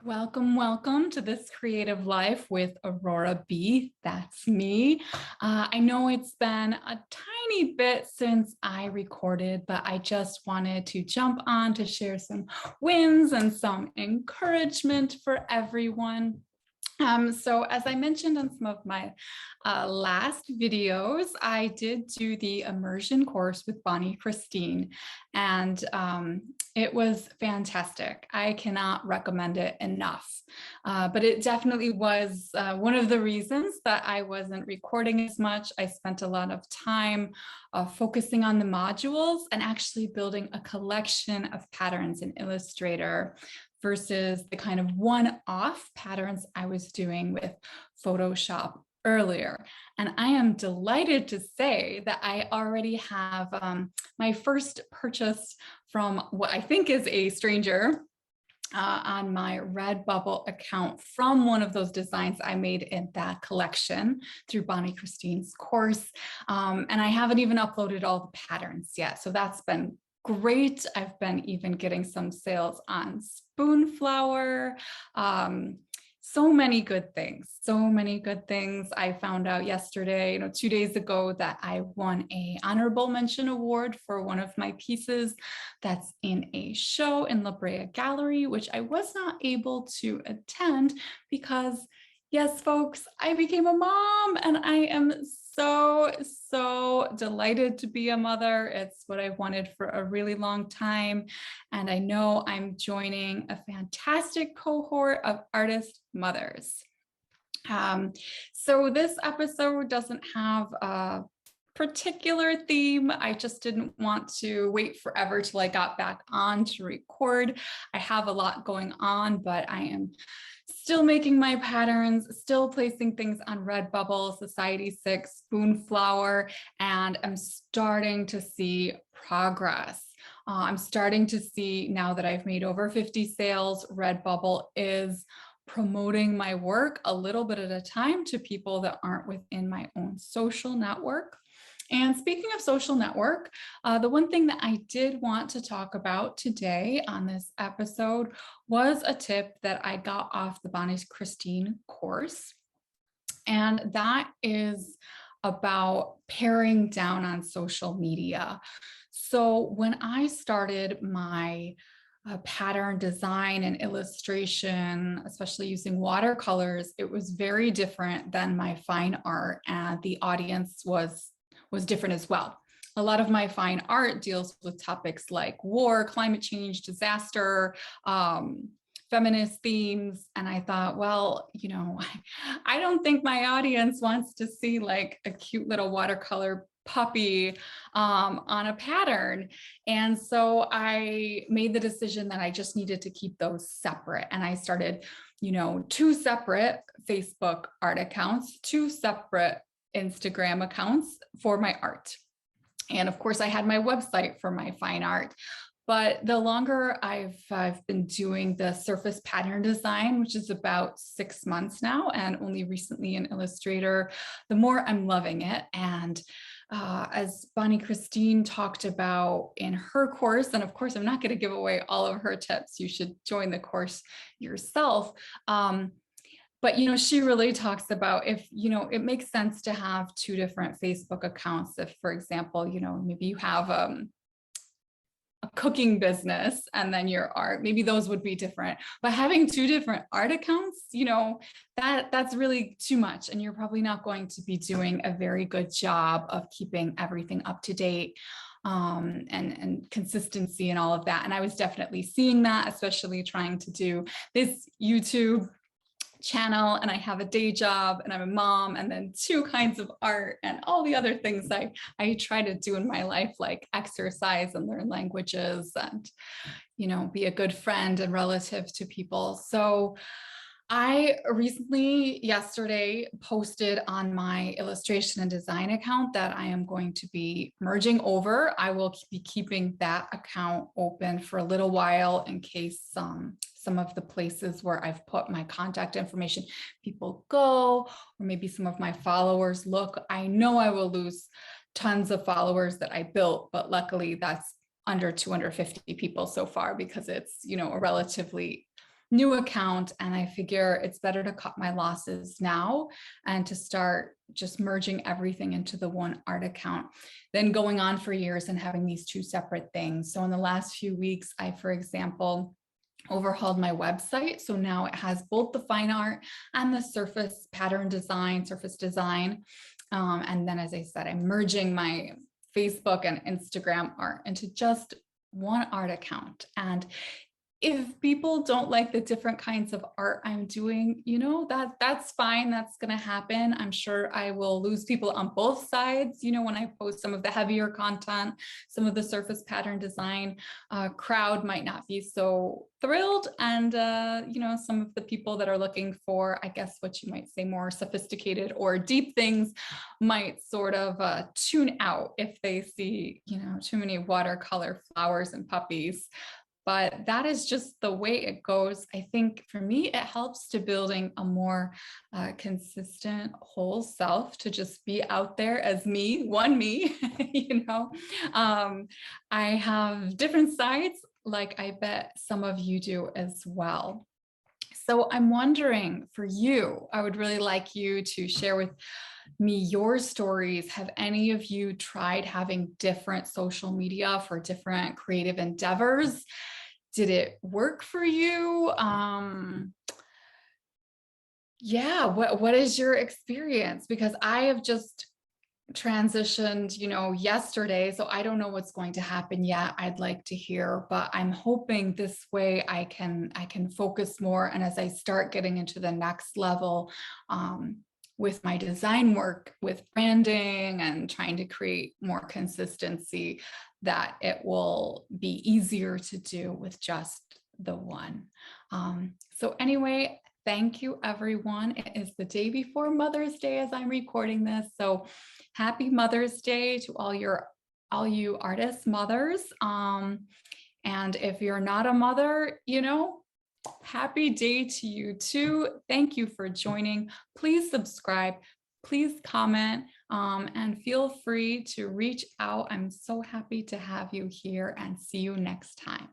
Welcome, welcome to This Creative Life with Aurora B. That's me. I know it's been a tiny bit since I recorded, but I just wanted to jump on to share some wins and some encouragement for everyone. So as I mentioned on some of my last videos, I did do the immersion course with Bonnie Christine, and it was fantastic. I cannot recommend it enough. But it definitely was one of the reasons that I wasn't recording as much. I spent a lot of time focusing on the modules and actually building a collection of patterns in Illustrator versus the kind of one-off patterns I was doing with Photoshop earlier. And I am delighted to say that I already have my first purchase from what I think is a stranger on my Redbubble account from one of those designs I made in that collection through Bonnie Christine's course. And I haven't even uploaded all the patterns yet. So that's been great. I've been even getting some sales on Spoonflower. So many good things, so many good things. I found out yesterday, 2 days ago, that I won a honorable mention award for one of my pieces that's in a show in La Brea Gallery, which I was not able to attend because, yes, folks, I became a mom and I am so delighted to be a mother. It's what I've wanted for a really long time. And I know I'm joining a fantastic cohort of artist mothers. So this episode doesn't have a particular theme. I just didn't want to wait forever till I got back on to record. I have a lot going on, but I am still making my patterns, still placing things on Redbubble, Society6, Spoonflower, and I'm starting to see progress. I'm starting to see, now that I've made over 50 sales, Redbubble is promoting my work a little bit at a time to people that aren't within my own social network. And speaking of social network, the one thing that I did want to talk about today on this episode was a tip that I got off the Bonnie Christine course. And that is about paring down on social media. So when I started my pattern design and illustration, especially using watercolors, it was very different than my fine art, and the audience was different as well. A lot of my fine art deals with topics like war, climate change, disaster, feminist themes. And I thought, well, I don't think my audience wants to see like a cute little watercolor puppy on a pattern. And so I made the decision that I just needed to keep those separate. And I started, two separate Facebook art accounts, two separate Instagram accounts for my art. And of course, I had my website for my fine art. But the longer I've been doing the surface pattern design, which is about 6 months now, and only recently in Illustrator, the more I'm loving it. And as Bonnie Christine talked about in her course, and of course, I'm not going to give away all of her tips. You should join the course yourself. But, she really talks about if, it makes sense to have two different Facebook accounts. If, for example, maybe you have a cooking business and then your art, maybe those would be different. But having two different art accounts, that's really too much. And you're probably not going to be doing a very good job of keeping everything up to date. And consistency and all of that. And I was definitely seeing that, especially trying to do this YouTube channel, and I have a day job and I'm a mom, and then two kinds of art and all the other things I try to do in my life, like exercise and learn languages and, be a good friend and relative to people. So I recently, yesterday, posted on my illustration and design account that I am going to be merging over. I will be keeping that account open for a little while in case some of the places where I've put my contact information, people go, or maybe some of my followers look. I know I will lose tons of followers that I built, but luckily that's under 250 people so far, because it's, a relatively new account, and I figure it's better to cut my losses now and to start just merging everything into the one art account than going on for years and having these two separate things. So in the last few weeks, I, for example, overhauled my website. So now it has both the fine art and the surface pattern design, surface design. And then, as I said, I'm merging my Facebook and Instagram art into just one art account. And if people don't like the different kinds of art I'm doing, that's fine. That's going to happen. I'm sure I will lose people on both sides. When I post some of the heavier content, some of the surface pattern design, crowd might not be so thrilled. And, some of the people that are looking for, I guess, what you might say more sophisticated or deep things might sort of tune out if they see, too many watercolor flowers and puppies. But that is just the way it goes. I think for me, it helps to building a more consistent whole self, to just be out there as me, one me, I have different sides, like I bet some of you do as well. So I'm wondering, for you, I would really like you to share with me your stories. Have any of you tried having different social media for different creative endeavors? Did it work for you? Yeah, what is your experience? Because I have just transitioned, yesterday, so I don't know what's going to happen yet. I'd like to hear, but I'm hoping this way I can focus more. And as I start getting into the next level, with my design work, with branding and trying to create more consistency, that it will be easier to do with just the one. So anyway, thank you, everyone. It is the day before Mother's Day as I'm recording this. So happy Mother's Day to all you artist mothers. And if you're not a mother, happy day to you too. Thank you for joining. Please subscribe, please comment, and feel free to reach out. I'm so happy to have you here, and see you next time.